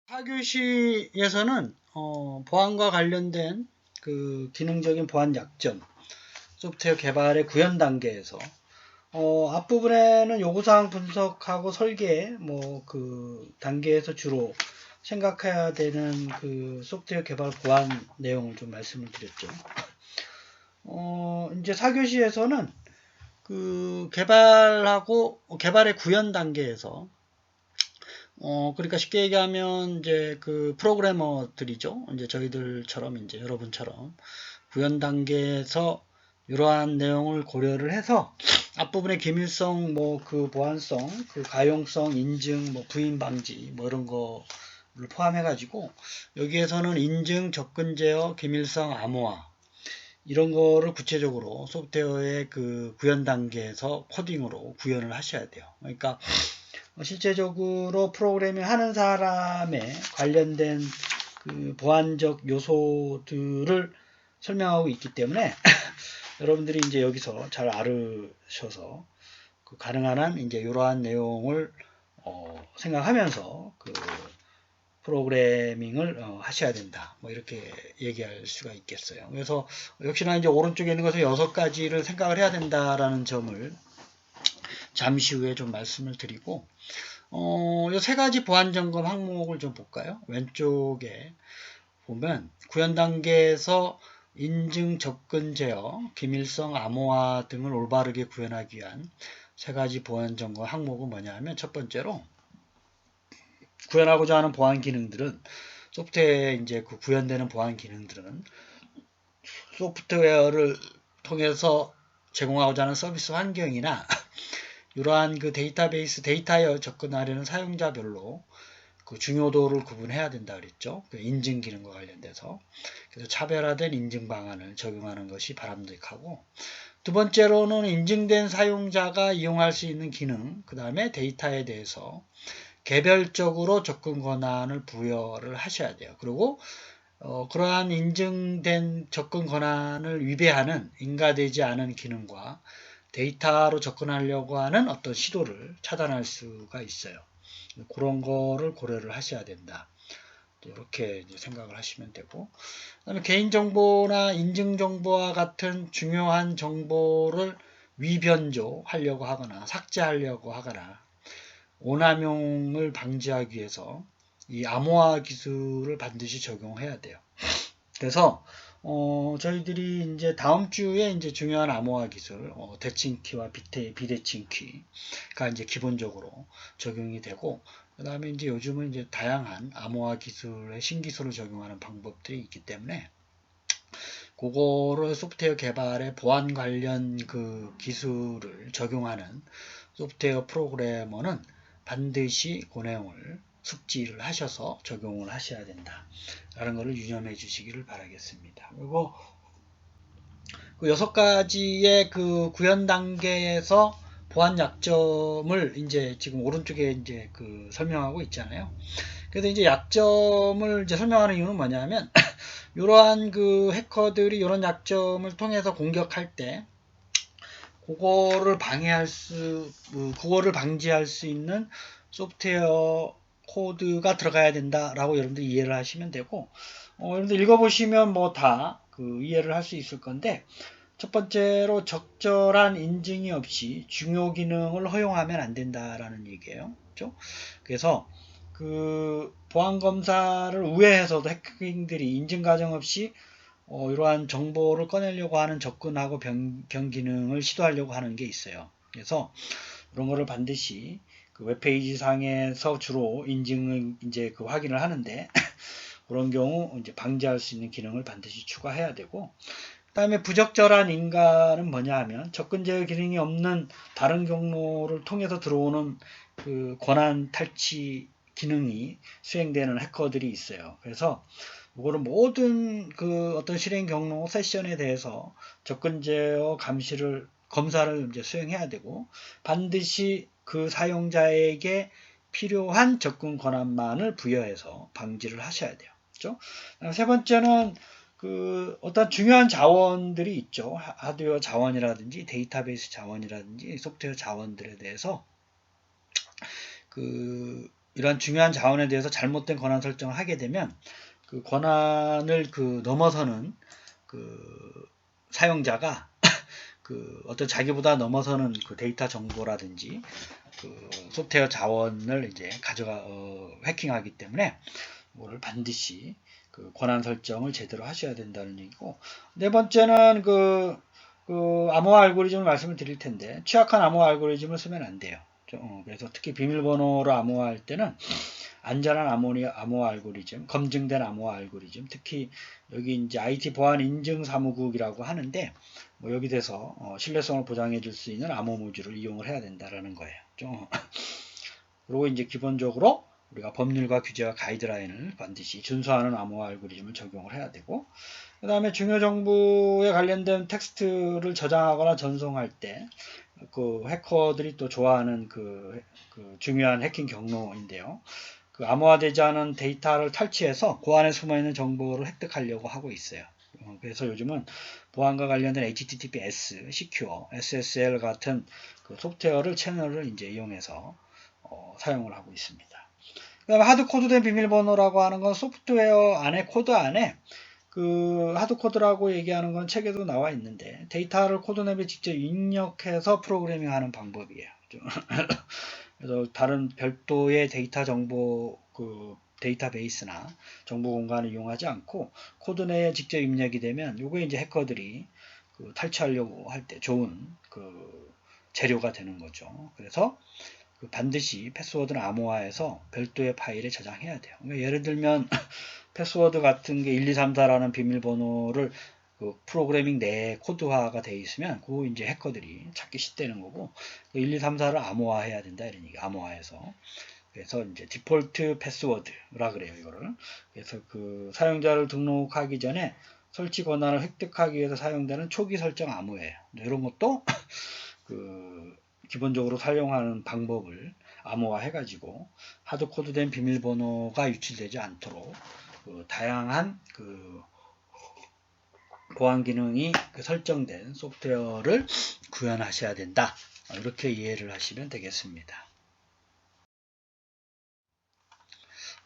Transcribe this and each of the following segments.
4교시에서는 보안과 관련된 그 기능적인 보안 약점, 소프트웨어 개발의 구현 단계에서 앞부분에는 요구사항 분석하고 설계 그 단계에서 주로 생각해야 되는 그 소프트웨어 개발 보안 내용을 좀 말씀을 드렸죠. 이제 4교시에서는 그 개발의 구현 단계에서 그러니까 쉽게 얘기하면 이제 그 프로그래머들이죠. 이제 저희들처럼 이제 여러분처럼 구현 단계에서 이러한 내용을 고려를 해서 앞부분의 기밀성, 그 보안성, 그 가용성, 인증, 부인 방지, 이런 거를 포함해가지고 여기에서는 인증, 접근 제어, 기밀성 암호화 이런 거를 구체적으로 소프트웨어의 그 구현 단계에서 코딩으로 구현을 하셔야 돼요. 그러니까 실제적으로 프로그래밍 하는 사람에 관련된 그 보안적 요소들을 설명하고 있기 때문에 여러분들이 이제 여기서 잘 알으셔서 그 가능한 한 이제 이러한 내용을 생각하면서 그 프로그래밍을 하셔야 된다. 이렇게 얘기할 수가 있겠어요. 그래서 역시나 이제 오른쪽에 있는 것을 6가지를 생각을 해야 된다라는 점을 잠시 후에 좀 말씀을 드리고 이 3가지 보안 점검 항목을 좀 볼까요? 왼쪽에 보면 구현 단계에서 인증, 접근 제어, 기밀성, 암호화 등을 올바르게 구현하기 위한 3가지 보안 점검 항목은 뭐냐면 첫 번째로 구현하고자 하는 보안 기능들은 소프트웨어에 이제 그 구현되는 보안 기능들은 소프트웨어를 통해서 제공하고자 하는 서비스 환경이나 이러한 그 데이터베이스 데이터에 접근하려는 사용자별로 그 중요도를 구분해야 된다 그랬죠. 그 인증 기능과 관련돼서. 그래서 차별화된 인증 방안을 적용하는 것이 바람직하고, 두 번째로는 인증된 사용자가 이용할 수 있는 기능, 그 다음에 데이터에 대해서 개별적으로 접근 권한을 부여를 하셔야 돼요. 그리고 그러한 인증된 접근 권한을 위배하는 인가되지 않은 기능과 데이터로 접근하려고 하는 어떤 시도를 차단할 수가 있어요. 그런 거를 고려를 하셔야 된다. 이렇게 생각을 하시면 되고, 그다음에 개인정보나 인증정보와 같은 중요한 정보를 위변조하려고 하거나 삭제하려고 하거나 오남용을 방지하기 위해서 이 암호화 기술을 반드시 적용해야 돼요. 그래서 저희들이 이제 다음 주에 이제 중요한 암호화 기술, 대칭키와 비대칭키가 이제 기본적으로 적용이 되고, 그 다음에 이제 요즘은 이제 다양한 암호화 기술의 신기술을 적용하는 방법들이 있기 때문에, 그거를 소프트웨어 개발에 보안 관련 그 기술을 적용하는 소프트웨어 프로그래머는 반드시 그 내용을 숙지를 하셔서 적용을 하셔야 된다. 라는 것을 유념해 주시기를 바라겠습니다. 그리고 그 6가지의 그 구현 단계에서 보안 약점을 이제 지금 오른쪽에 이제 그 설명하고 있잖아요. 그래서 이제 약점을 이제 설명하는 이유는 뭐냐면 이러한 그 해커들이 이런 약점을 통해서 공격할 때 그거를 방지할 수 있는 소프트웨어 코드가 들어가야 된다라고 여러분들 이해를 하시면 되고, 여러분들 읽어보시면 다 그 이해를 할 수 있을 건데, 첫 번째로 적절한 인증이 없이 중요 기능을 허용하면 안 된다라는 얘기예요. 그렇죠? 그래서 그 보안 검사를 우회해서도 해킹들이 인증 과정 없이 이러한 정보를 꺼내려고 하는 접근하고 변경 기능을 시도하려고 하는 게 있어요. 그래서 이런 거를 반드시 그 웹페이지 상에서 주로 인증을 이제 그 확인을 하는데 그런 경우 이제 방지할 수 있는 기능을 반드시 추가해야 되고, 그 다음에 부적절한 인가는 뭐냐 하면 접근 제어 기능이 없는 다른 경로를 통해서 들어오는 그 권한 탈취 기능이 수행되는 해커들이 있어요. 그래서 이거를 모든 그 어떤 실행 경로 세션에 대해서 접근 제어 검사를 이제 수행해야 되고, 반드시 그 사용자에게 필요한 접근 권한만을 부여해서 방지를 하셔야 돼요. 그렇죠? 세 번째는 그 어떤 중요한 자원들이 있죠. 하드웨어 자원이라든지 데이터베이스 자원이라든지 소프트웨어 자원들에 대해서 그 이러한 중요한 자원에 대해서 잘못된 권한 설정을 하게 되면 그 권한을 넘어서는 사용자가 어떤 자기보다 넘어서는 데이터 정보라든지 소프트웨어 자원을 이제 해킹하기 때문에 이거를 반드시 권한 설정을 제대로 하셔야 된다는 얘기고, 네 번째는 암호화 알고리즘을 말씀을 드릴 텐데, 취약한 암호화 알고리즘을 쓰면 안 돼요. 그래서 특히 비밀번호로 암호화할 때는 안전한 암호화 알고리즘, 검증된 암호화 알고리즘, 특히 여기 이제 IT 보안 인증 사무국이라고 하는데, 여기 대해서 신뢰성을 보장해 줄 수 있는 암호 모듈을 이용을 해야 된다라는 거예요. 그리고 이제 기본적으로 우리가 법률과 규제와 가이드라인을 반드시 준수하는 암호화 알고리즘을 적용을 해야 되고, 그 다음에 중요 정보에 관련된 텍스트를 저장하거나 전송할 때 해커들이 또 좋아하는 중요한 해킹 경로인데요. 암호화되지 않은 데이터를 탈취해서 그 안에 숨어있는 정보를 획득하려고 하고 있어요. 그래서 요즘은 보안과 관련된 HTTPS, Secure, SSL 같은 소프트웨어를 채널을 이제 이용해서 사용을 하고 있습니다. 그 다음에 하드코드된 비밀번호라고 하는 건 소프트웨어 안에 코드 안에 하드코드라고 얘기하는 건 책에도 나와 있는데 데이터를 코드맵에 직접 입력해서 프로그래밍하는 방법이에요. 그래서 다른 별도의 데이터 정보 데이터베이스나 정보 공간을 이용하지 않고 코드 내에 직접 입력이 되면 요게 이제 해커들이 탈취하려고 할 때 좋은 재료가 되는 거죠. 그래서 반드시 패스워드는 암호화해서 별도의 파일에 저장해야 돼요. 그러니까 예를 들면 패스워드 같은 게 1, 2, 3, 4라는 비밀번호를 프로그래밍 내에 코드화가 되어 있으면 그거 이제 해커들이 찾기 쉽다는 거고, 1, 2, 3, 4를 암호화해야 된다 이런 얘기. 암호화해서. 그래서 이제 디폴트 패스워드라 그래요, 이거를. 그래서 사용자를 등록하기 전에 설치 권한을 획득하기 위해서 사용되는 초기 설정 암호예요. 이런 것도 기본적으로 사용하는 방법을 암호화해가지고 하드코드된 비밀번호가 유출되지 않도록 다양한 보안 기능이 설정된 소프트웨어를 구현하셔야 된다. 이렇게 이해를 하시면 되겠습니다.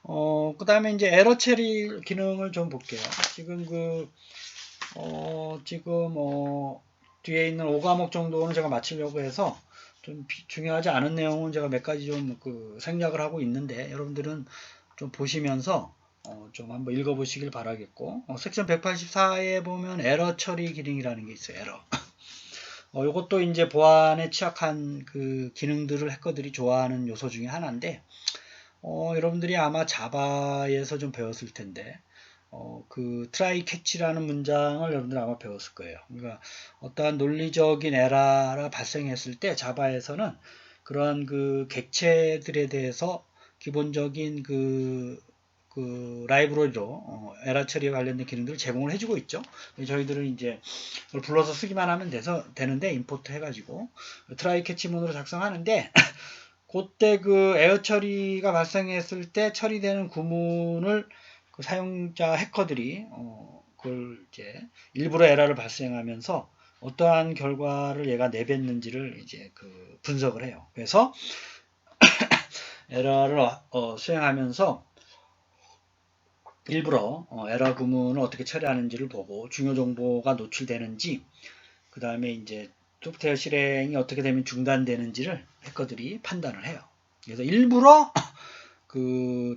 그 다음에 이제 에러 처리 기능을 좀 볼게요. 지금 뒤에 있는 5과목 정도는 제가 마치려고 해서 좀 중요하지 않은 내용은 제가 몇 가지 좀 생략을 하고 있는데 여러분들은 좀 보시면서 좀 한번 읽어보시길 바라겠고, 섹션 184에 보면 에러 처리 기능이라는 게 있어요. 에러. 이것도 이제 보안에 취약한 기능들을 해커들이 좋아하는 요소 중에 하나인데, 여러분들이 아마 자바에서 좀 배웠을 텐데, try catch라는 문장을 여러분들 아마 배웠을 거예요. 그러니까 어떠한 논리적인 에러가 발생했을 때 자바에서는 그러한 객체들에 대해서 기본적인 라이브러리로 에러 처리에 관련된 기능들을 제공을 해주고 있죠. 저희들은 이제 그걸 불러서 쓰기만 하면 되는데 임포트 해가지고 try catch 문으로 작성하는데 그때 에러 처리가 발생했을 때 처리되는 구문을 사용자 해커들이 그걸 이제 일부러 에러를 발생하면서 어떠한 결과를 얘가 내뱉는지를 이제 분석을 해요. 그래서 에러를 수행하면서 일부러 에러 구문을 어떻게 처리하는지를 보고 중요 정보가 노출되는지, 그 다음에 이제 소프트웨어 실행이 어떻게 되면 중단되는지를 해커들이 판단을 해요. 그래서 일부러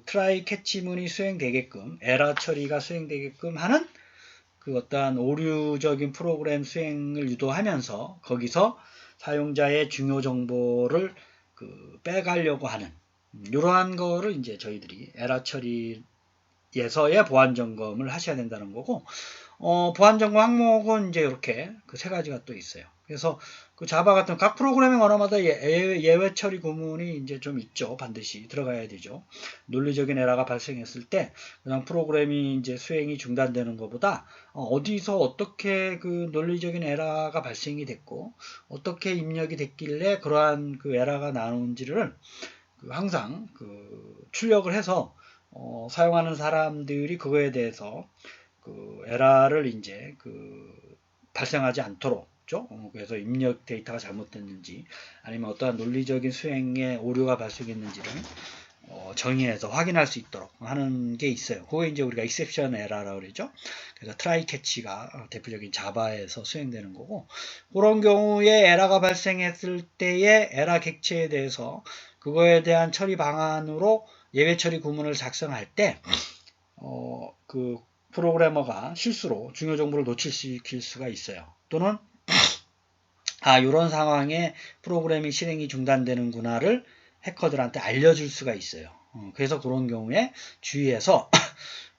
트라이 캐치문이 수행되게끔, 에러 처리가 수행되게끔 하는 어떠한 오류적인 프로그램 수행을 유도하면서 거기서 사용자의 중요 정보를 빼가려고 하는 이러한 거를 이제 저희들이 에러 처리에서의 보안 점검을 하셔야 된다는 거고, 보안 점검 항목은 이제 이렇게 세 가지가 또 있어요. 그래서 자바 같은 각 프로그래밍 언어마다 예외 처리 구문이 이제 좀 있죠. 반드시 들어가야 되죠. 논리적인 에러가 발생했을 때 그냥 프로그램이 이제 수행이 중단되는 것보다 어디서 어떻게 논리적인 에러가 발생이 됐고 어떻게 입력이 됐길래 그러한 에러가 나오는지를 항상 출력을 해서 사용하는 사람들이 그거에 대해서 에러를 이제 발생하지 않도록, 그래서 입력 데이터가 잘못됐는지 아니면 어떠한 논리적인 수행에 오류가 발생했는지를 정의해서 확인할 수 있도록 하는 게 있어요. 그게 이제 우리가 exception error라고 그러죠. 그래서 try catch가 대표적인 자바에서 수행되는 거고, 그런 경우에 에러가 발생했을 때의 에러 객체에 대해서 그거에 대한 처리 방안으로 예외 처리 구문을 작성할 때, 그 프로그래머가 실수로 중요 정보를 노출시킬 수가 있어요. 또는 이런 상황에 프로그램이 실행이 중단되는구나를 해커들한테 알려줄 수가 있어요. 그래서 그런 경우에 주의해서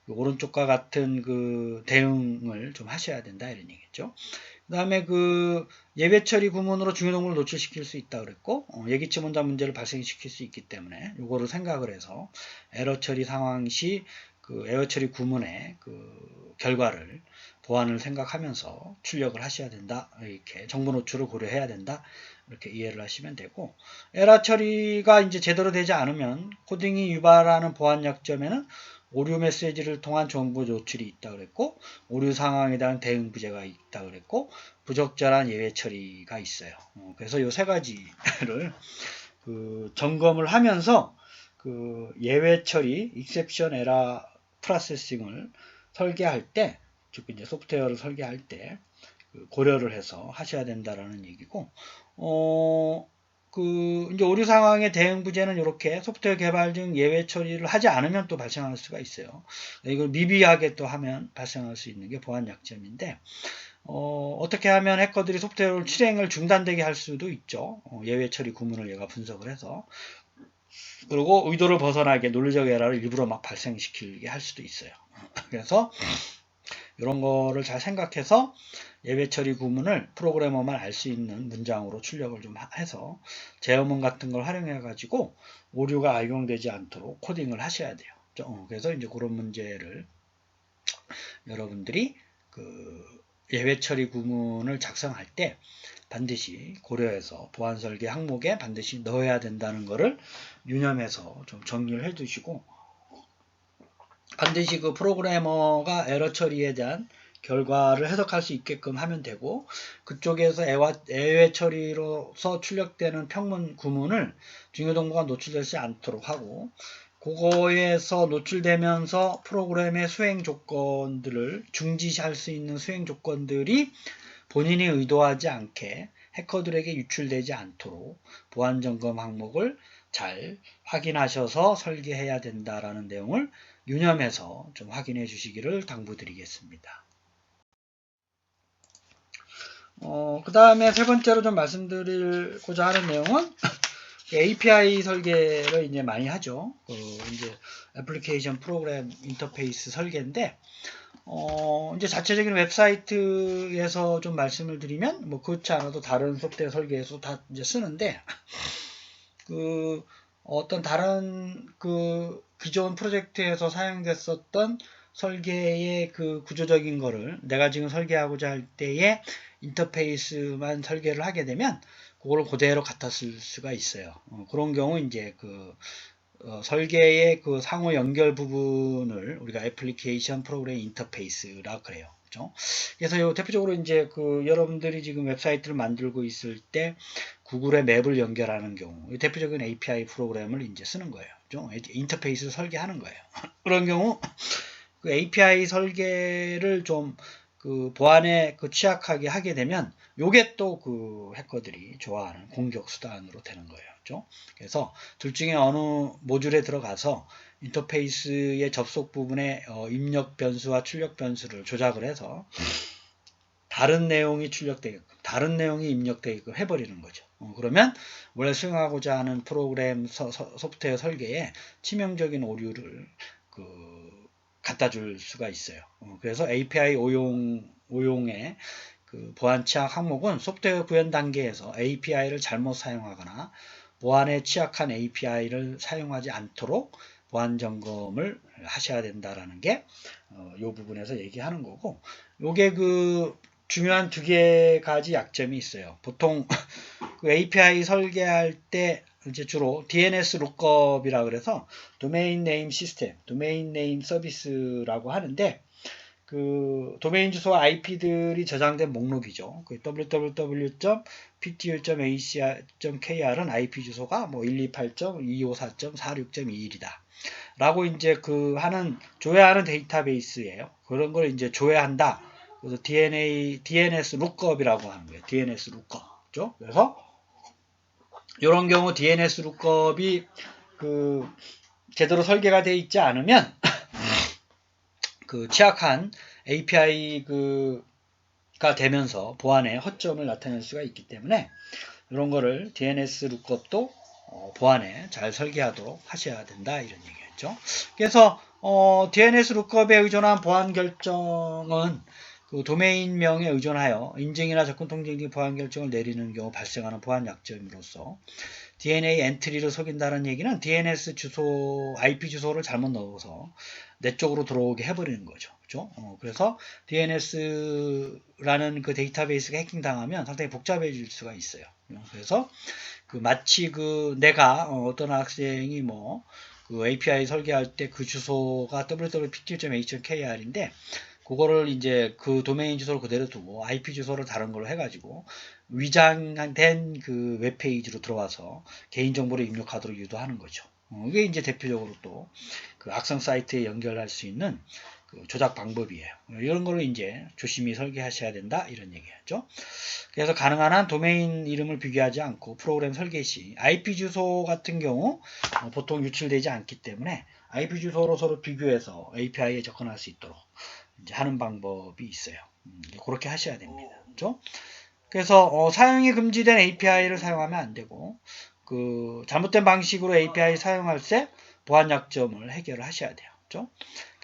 오른쪽과 같은 그 대응을 좀 하셔야 된다 이런 얘기죠. 그 다음에 그 예외 처리 구문으로 중요 정보를 노출시킬 수 있다 그랬고, 예기치 못한 문제를 발생시킬 수 있기 때문에 이거를 생각을 해서 에러 처리 상황 시 그 에러 처리 구문의 그 결과를 보안을 생각하면서 출력을 하셔야 된다. 이렇게 정보 노출을 고려해야 된다. 이렇게 이해를 하시면 되고, 에러 처리가 이제 제대로 되지 않으면 코딩이 유발하는 보안 약점에는 오류 메시지를 통한 정보 노출이 있다 그랬고, 오류 상황에 대한 대응 부재가 있다 그랬고, 부적절한 예외 처리가 있어요. 그래서 이 세 가지를 그 점검을 하면서 그 예외 처리, exception error 프로세싱을 설계할 때, 즉 이제 소프트웨어를 설계할 때 고려를 해서 하셔야 된다라는 얘기고, 그 이제 오류 상황의 대응 부재는 이렇게 소프트웨어 개발 중 예외 처리를 하지 않으면 또 발생할 수가 있어요. 이걸 미비하게 또 하면 발생할 수 있는 게 보안 약점인데, 어떻게 하면 해커들이 소프트웨어 실행을 중단되게 할 수도 있죠. 예외 처리 구문을 얘가 분석을 해서. 그리고 의도를 벗어나게 논리적 에러를 일부러 막 발생시키게 할 수도 있어요. 그래서 이런 거를 잘 생각해서 예외 처리 구문을 프로그래머만 알 수 있는 문장으로 출력을 좀 해서 제어문 같은 걸 활용해 가지고 오류가 악용되지 않도록 코딩을 하셔야 돼요. 그래서 이제 그런 문제를 여러분들이 그 예외 처리 구문을 작성할 때 반드시 고려해서 보안 설계 항목에 반드시 넣어야 된다는 것을 유념해서 좀 정리를 해 두시고, 반드시 그 프로그래머가 에러 처리에 대한 결과를 해석할 수 있게끔 하면 되고, 그쪽에서 예외 처리로서 출력되는 평문 구문을 중요 정보가 노출되지 않도록 하고, 그거에서 노출되면서 프로그램의 수행 조건들을 중지할 수 있는 수행 조건들이 본인이 의도하지 않게 해커들에게 유출되지 않도록 보안 점검 항목을 잘 확인하셔서 설계해야 된다라는 내용을 유념해서 좀 확인해 주시기를 당부드리겠습니다. 그 다음에 세 번째로 좀 말씀드리고자 하는 내용은 API 설계를 이제 많이 하죠. 이제 애플리케이션 프로그램 인터페이스 설계인데, 이제 자체적인 웹사이트에서 좀 말씀을 드리면, 뭐, 그렇지 않아도 다른 소프트웨어 설계에서 다 이제 쓰는데, 어떤 다른 기존 프로젝트에서 사용됐었던 설계의 그 구조적인 거를 내가 지금 설계하고자 할 때에 인터페이스만 설계를 하게 되면, 그걸 그대로 갖다 쓸 수가 있어요. 그런 경우 이제 설계의 그 상호 연결 부분을 우리가 애플리케이션 프로그램 인터페이스라고 그래요. 그렇죠? 그래서 대표적으로 이제 여러분들이 지금 웹사이트를 만들고 있을 때 구글의 맵을 연결하는 경우 대표적인 API 프로그램을 이제 쓰는 거예요. 그렇죠? 인터페이스를 설계하는 거예요. 그런 경우 그 API 설계를 좀 보안에 취약하게 하게 되면 요게 또 해커들이 좋아하는 공격 수단으로 되는 거예요. 그렇죠? 그래서 둘 중에 어느 모듈에 들어가서 인터페이스의 접속 부분에 입력 변수와 출력 변수를 조작을 해서 다른 내용이 출력되게끔, 다른 내용이 입력되게끔 해버리는 거죠. 그러면 원래 수행하고자 하는 프로그램 소프트웨어 설계에 치명적인 오류를 갖다 줄 수가 있어요. 그래서 API 오용의 보안 취약 항목은 소프트웨어 구현 단계에서 API를 잘못 사용하거나 보안에 취약한 API를 사용하지 않도록 보안 점검을 하셔야 된다라는 게 이 부분에서 얘기하는 거고, 요게 중요한 두 가지 약점이 있어요. 보통 API 설계할 때 이제 주로 DNS 룩업이라 그래서 도메인 네임 시스템, 도메인 네임 서비스라고 하는데, 그 도메인 주소와 IP들이 저장된 목록이죠. 그 www.ptu.ac.kr은 IP 주소가 뭐 128.254.46.21이다. 라고 이제 그 하는 조회하는 데이터베이스예요. 그런 걸 이제 조회한다. 그래서 DNS 룩업이라고 하는 거예요. DNS 룩업죠. 그래서 이런 경우 DNS 룩업이 그 제대로 설계가 되어 있지 않으면 그 취약한 API 가 되면서 보안에 허점을 나타낼 수가 있기 때문에 이런 거를 DNS 룩업도 보안에 잘 설계하도록 하셔야 된다 이런 얘기였죠. 그래서 DNS 룩업에 의존한 보안 결정은 그 도메인명에 의존하여 인증이나 접근 통제 등 보안 결정을 내리는 경우 발생하는 보안 약점으로서 DNA 엔트리를 속인다는 얘기는 DNS 주소, IP 주소를 잘못 넣어서 내 쪽으로 들어오게 해버리는 거죠. 그죠? 그래서 DNS라는 그 데이터베이스가 해킹당하면 상당히 복잡해질 수가 있어요. 그래서 그 마치 그 내가 어떤 학생이 뭐 그 API 설계할 때 그 주소가 www.pt.h.kr인데 그거를 이제 그 도메인 주소를 그대로 두고 IP 주소를 다른 걸로 해가지고 위장된 그 웹페이지로 들어와서 개인정보를 입력하도록 유도하는 거죠. 이게 이제 대표적으로 또 그 악성 사이트에 연결할 수 있는 그 조작 방법이에요. 이런 거를 이제 조심히 설계하셔야 된다 이런 얘기였죠. 그래서 가능한 한 도메인 이름을 비교하지 않고 프로그램 설계 시 IP 주소 같은 경우 보통 유출되지 않기 때문에 IP 주소로 서로 비교해서 API에 접근할 수 있도록 이제 하는 방법이 있어요. 그렇게 하셔야 됩니다. 그렇죠? 그래서 사용이 금지된 API를 사용하면 안 되고 그 잘못된 방식으로 API 사용할 때 보안 약점을 해결을 하셔야 돼요. 그렇죠?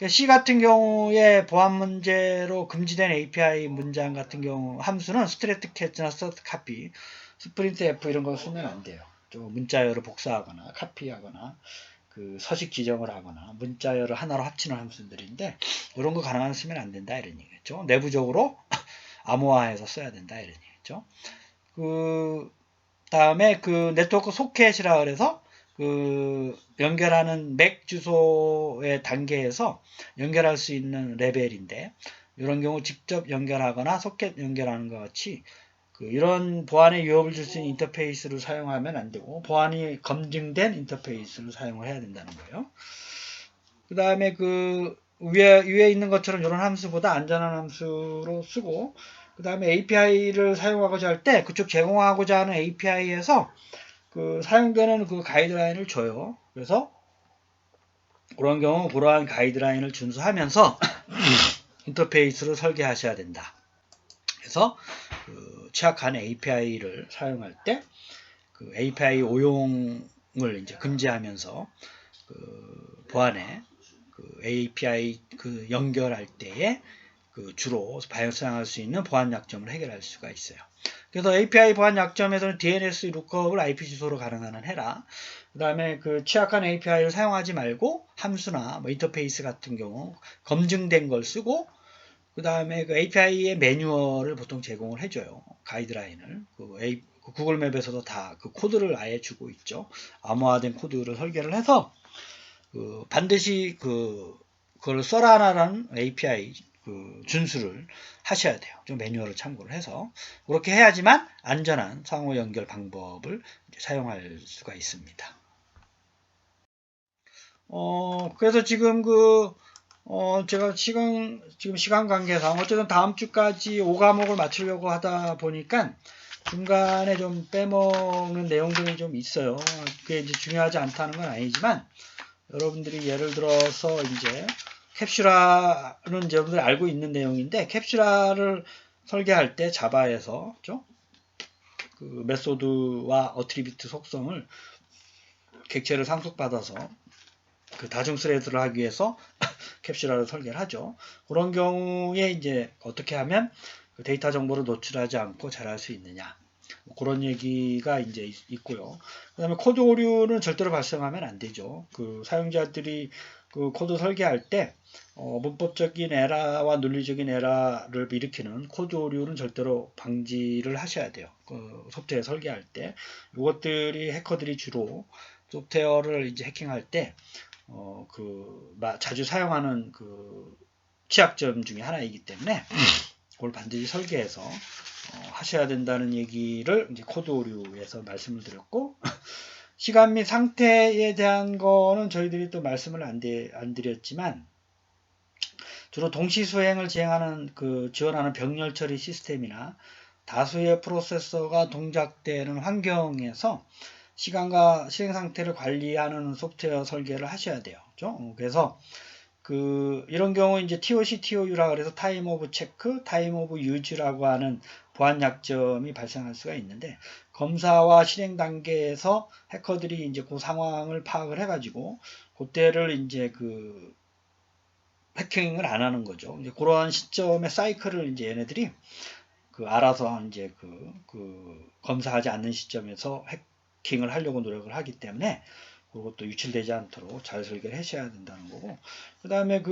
C 같은 경우에 보안 문제로 금지된 API 문장 같은 경우 함수는 스트레트 캐치나 서트 카피, 스프린트 F 이런 거 쓰면 안 돼요. 문자열을 복사하거나 카피하거나 그 서식 지정을 하거나 문자열을 하나로 합치는 함수들인데 이런 거 가능한 쓰면 안 된다 이런 얘기겠죠. 내부적으로 암호화해서 써야 된다 이런 얘기죠. 그 다음에 그 네트워크 소켓이라 그래서 그 연결하는 맥 주소의 단계에서 연결할 수 있는 레벨인데 이런 경우 직접 연결하거나 소켓 연결하는 것 같이 그 이런 보안에 위협을 줄 수 있는 인터페이스를 사용하면 안 되고 보안이 검증된 인터페이스를 사용을 해야 된다는 거예요. 그 다음에 그 위에 있는 것처럼 이런 함수보다 안전한 함수로 쓰고 그 다음에 API를 사용하고자 할 때 그쪽 제공하고자 하는 API에서 그 사용되는 그 가이드라인을 줘요. 그래서 그런 경우 그러한 가이드라인을 준수하면서 인터페이스를 설계하셔야 된다. 그래서 그 취약한 API를 사용할 때 그 API 오용을 이제 금지하면서 그 보안에 그 API 그 연결할 때에 그 주로 발생할 수 있는 보안 약점을 해결할 수가 있어요. 그래서 API 보안 약점에서는 DNS 룩업을 IP 주소로 가능한 한 해라. 그 다음에 그 취약한 API를 사용하지 말고 함수나 뭐 인터페이스 같은 경우 검증된 걸 쓰고 그 다음에 그 API의 매뉴얼을 보통 제공을 해줘요. 가이드라인을. 그 구글 맵에서도 다 그 코드를 아예 주고 있죠. 암호화된 코드를 설계를 해서 그 반드시 그걸 써라라는 API 그 준수를 하셔야 돼요. 좀 매뉴얼을 참고를 해서 그렇게 해야지만 안전한 상호 연결 방법을 사용할 수가 있습니다. 그래서 지금 제가 지금 시간 관계상 어쨌든 다음 주까지 5과목을 마치려고 하다 보니까 중간에 좀 빼먹는 내용들이 좀 있어요. 그게 이제 중요하지 않다는 건 아니지만 여러분들이 예를 들어서 이제 캡슐라는 여러분들이 알고 있는 내용인데 캡슐라를 설계할 때 자바에서 그 메소드와 어트리뷰트 속성을 객체를 상속받아서 그 다중 스레드를 하기 위해서 캡슐라를 설계를 하죠. 그런 경우에 이제 어떻게 하면 그 데이터 정보를 노출하지 않고 잘할 수 있느냐. 그런 얘기가 이제 있고요. 그 다음에 코드 오류는 절대로 발생하면 안 되죠. 그 사용자들이 그 코드 설계할 때 문법적인 에러와 논리적인 에러를 일으키는 코드 오류는 절대로 방지를 하셔야 돼요. 그 소프트웨어 설계할 때 이것들이 해커들이 주로 소프트웨어를 이제 해킹할 때 자주 사용하는 그 취약점 중에 하나이기 때문에 그걸 반드시 설계해서 하셔야 된다는 얘기를 이제 코드 오류에서 말씀을 드렸고, 시간 및 상태에 대한 거는 저희들이 또 말씀을 안 드렸지만, 주로 동시 수행을 지원하는 병렬 처리 시스템이나 다수의 프로세서가 동작되는 환경에서 시간과 실행 상태를 관리하는 소프트웨어 설계를 하셔야 돼요. 그렇죠? 그래서 이런 경우 이제 TOC, TOU라 그래서 타임 오브 체크, 타임 오브 유즈라고 하는 보안 약점이 발생할 수가 있는데, 검사와 실행 단계에서 해커들이 이제 그 상황을 파악을 해가지고 그때를 이제 해킹을 안 하는 거죠. 이제 그러한 시점의 사이클을 이제 얘네들이 알아서 이제 검사하지 않는 시점에서 해킹을 하려고 노력을 하기 때문에 그것도 유출되지 않도록 잘 설계를 하셔야 된다는 거고, 그 다음에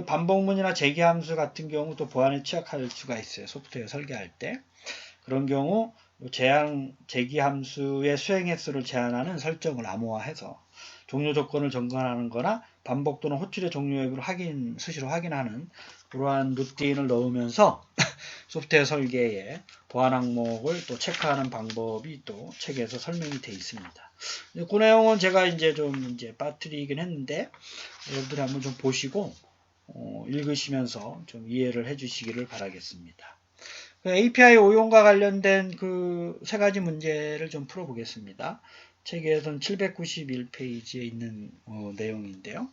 반복문이나 재기함수 같은 경우 또 보안에 취약할 수가 있어요. 소프트웨어 설계할 때. 그런 경우 재기함수의 수행 횟수를 제한하는 설정을 암호화해서 종료 조건을 점검하는 거나 반복 또는 호출의 종료 여부를 수시로 확인하는 그러한 루틴을 넣으면서 소프트웨어 설계에 보안 항목을 또 체크하는 방법이 또 책에서 설명이 되어 있습니다. 그 내용은 제가 이제 좀 빠뜨리긴 했는데, 여러분들이 한번 좀 보시고 읽으시면서 좀 이해를 해주시기를 바라겠습니다. API 오용과 관련된 세 가지 문제를 좀 풀어보겠습니다. 책에서는 791페이지에 있는 내용인데요.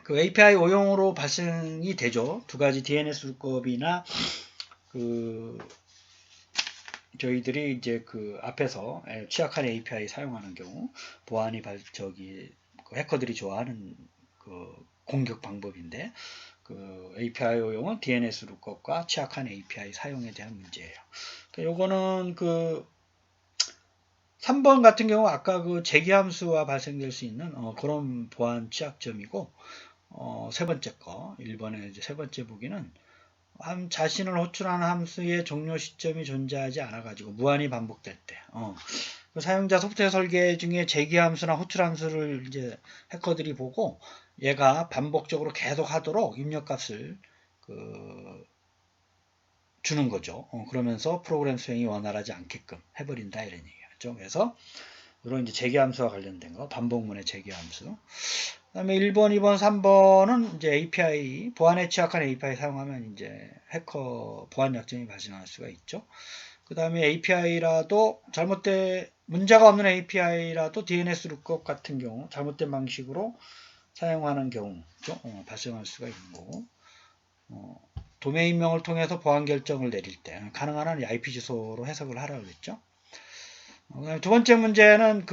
API 오용으로 발생이 되죠. 두 가지 DNS 룩업이나 저희들이 이제 앞에서 취약한 API 사용하는 경우 보안이 해커들이 좋아하는 공격 방법인데, API 오용은 DNS 룩업과 취약한 API 사용에 대한 문제예요. 요거는 3번 같은 경우 아까 재기함수와 발생될 수 있는 그런 보안 취약점이고, 세 번째 거 1번의 이제 세 번째 보기는 자신을 호출하는 함수의 종료 시점이 존재하지 않아 가지고 무한히 반복될 때 사용자 소프트웨어 설계 중에 재기함수나 호출함수를 이제 해커들이 보고 얘가 반복적으로 계속 하도록 입력값을 주는 거죠. 그러면서 프로그램 수행이 원활하지 않게끔 해버린다 이런 얘기죠. 그래서 이런 이제 재기함수와 관련된 거, 반복문의 재기함수. 그 다음에 1번, 2번, 3번은 이제 API, 보안에 취약한 API 사용하면 이제 해커 보안 약점이 발생할 수가 있죠. 그 다음에 API라도 문제가 없는 API라도 DNS 룩업 같은 경우, 잘못된 방식으로 사용하는 경우, 발생할 수가 있는 거고, 도메인명을 통해서 보안 결정을 내릴 때, 가능한 한 IP 주소로 해석을 하라고 했죠. 두 번째 문제는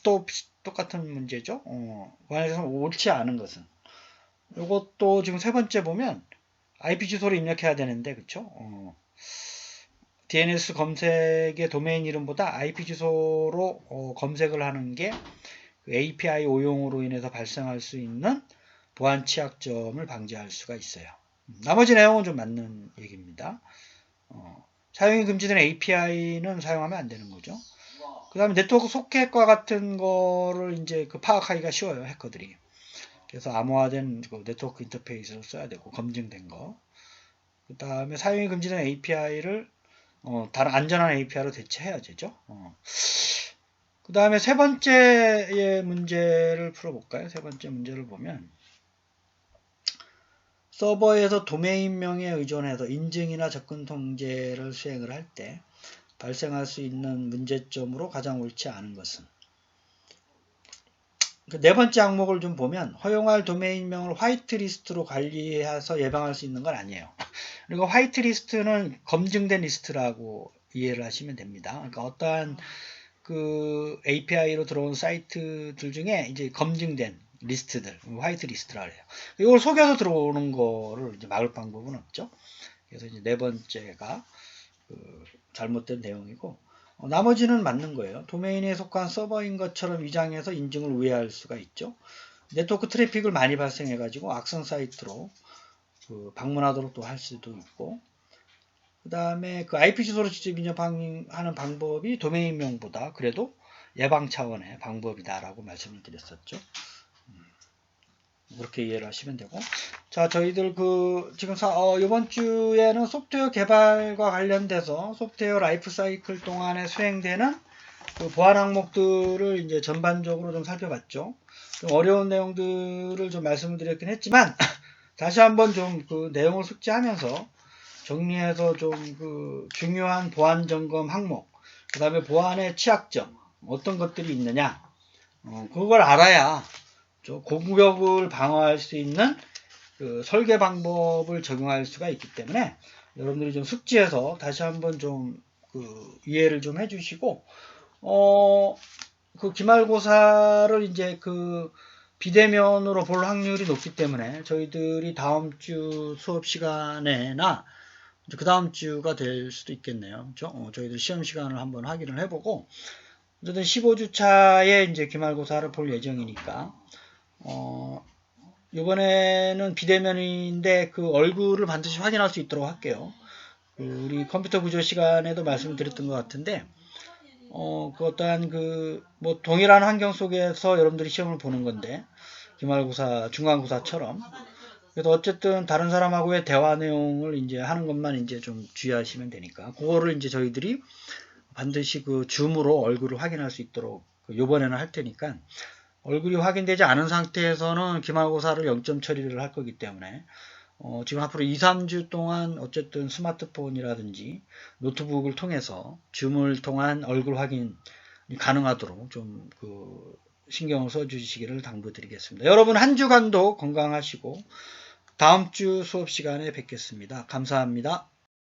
또 똑같은 문제죠. 보안에서 옳지 않은 것은, 이것도 지금 세 번째 보면 IP 주소를 입력해야 되는데, 그쵸? DNS 검색의 도메인 이름보다 IP 주소로 검색을 하는 게 API 오용으로 인해서 발생할 수 있는 보안 취약점을 방지할 수가 있어요. 나머지 내용은 좀 맞는 얘기입니다. 사용이 금지된 API는 사용하면 안 되는 거죠. 그 다음에 네트워크 소켓과 같은 거를 이제 파악하기가 쉬워요, 해커들이. 그래서 암호화된 네트워크 인터페이스를 써야 되고, 검증된 거. 그 다음에 사용이 금지된 API를 다른 안전한 API로 대체해야 되죠. 그 다음에 세 번째의 문제를 풀어볼까요? 세 번째 문제를 보면, 서버에서 도메인명에 의존해서 인증이나 접근 통제를 수행을 할 때 발생할 수 있는 문제점으로 가장 옳지 않은 것은, 네 번째 항목을 좀 보면 허용할 도메인명을 화이트리스트로 관리해서 예방할 수 있는 건 아니에요. 그리고 화이트리스트는 검증된 리스트라고 이해를 하시면 됩니다. 그러니까 어떠한 API로 들어온 사이트들 중에 이제 검증된 리스트들, 화이트리스트라 그래요. 이걸 속여서 들어오는 거를 이제 막을 방법은 없죠. 그래서 이제 네 번째가 잘못된 내용이고, 나머지는 맞는 거예요. 도메인에 속한 서버인 것처럼 위장해서 인증을 우회할 수가 있죠. 네트워크 트래픽을 많이 발생해가지고 악성 사이트로 방문하도록 또 할 수도 있고, 그 다음에 IP 주소로 직접 입력하는 방법이 도메인명보다 그래도 예방 차원의 방법이다라고 말씀을 드렸었죠. 그렇게 이해를 하시면 되고. 자, 저희들 지금 이번 주에는 소프트웨어 개발과 관련돼서 소프트웨어 라이프 사이클 동안에 수행되는 보안 항목들을 이제 전반적으로 좀 살펴봤죠. 좀 어려운 내용들을 좀 말씀을 드렸긴 했지만, 다시 한번 좀 내용을 숙지하면서 정리해서 좀 중요한 보안 점검 항목, 그 다음에 보안의 취약점, 어떤 것들이 있느냐, 그걸 알아야 공격을 방어할 수 있는 설계 방법을 적용할 수가 있기 때문에 여러분들이 좀 숙지해서 다시 한번 좀 이해를 좀 해주시고, 기말고사를 이제 비대면으로 볼 확률이 높기 때문에 저희들이 다음 주 수업 시간에나 그 다음 주가 될 수도 있겠네요. 그렇죠? 저희들 시험 시간을 한번 확인을 해보고, 어쨌든 15주 차에 이제 기말고사를 볼 예정이니까, 이번에는 비대면인데 얼굴을 반드시 확인할 수 있도록 할게요. 우리 컴퓨터 구조 시간에도 말씀을 드렸던 것 같은데, 어떠한 뭐 동일한 환경 속에서 여러분들이 시험을 보는 건데, 기말고사, 중간고사처럼. 그래서 어쨌든 다른 사람하고의 대화 내용을 이제 하는 것만 이제 좀 주의하시면 되니까, 그거를 이제 저희들이 반드시 줌으로 얼굴을 확인할 수 있도록 요번에는 할 테니까, 얼굴이 확인되지 않은 상태에서는 기말고사를 0점 처리를 할 거기 때문에 지금 앞으로 2, 3주 동안 어쨌든 스마트폰이라든지 노트북을 통해서 줌을 통한 얼굴 확인이 가능하도록 좀 신경을 써주시기를 당부드리겠습니다. 여러분 한 주간도 건강하시고 다음 주 수업 시간에 뵙겠습니다. 감사합니다.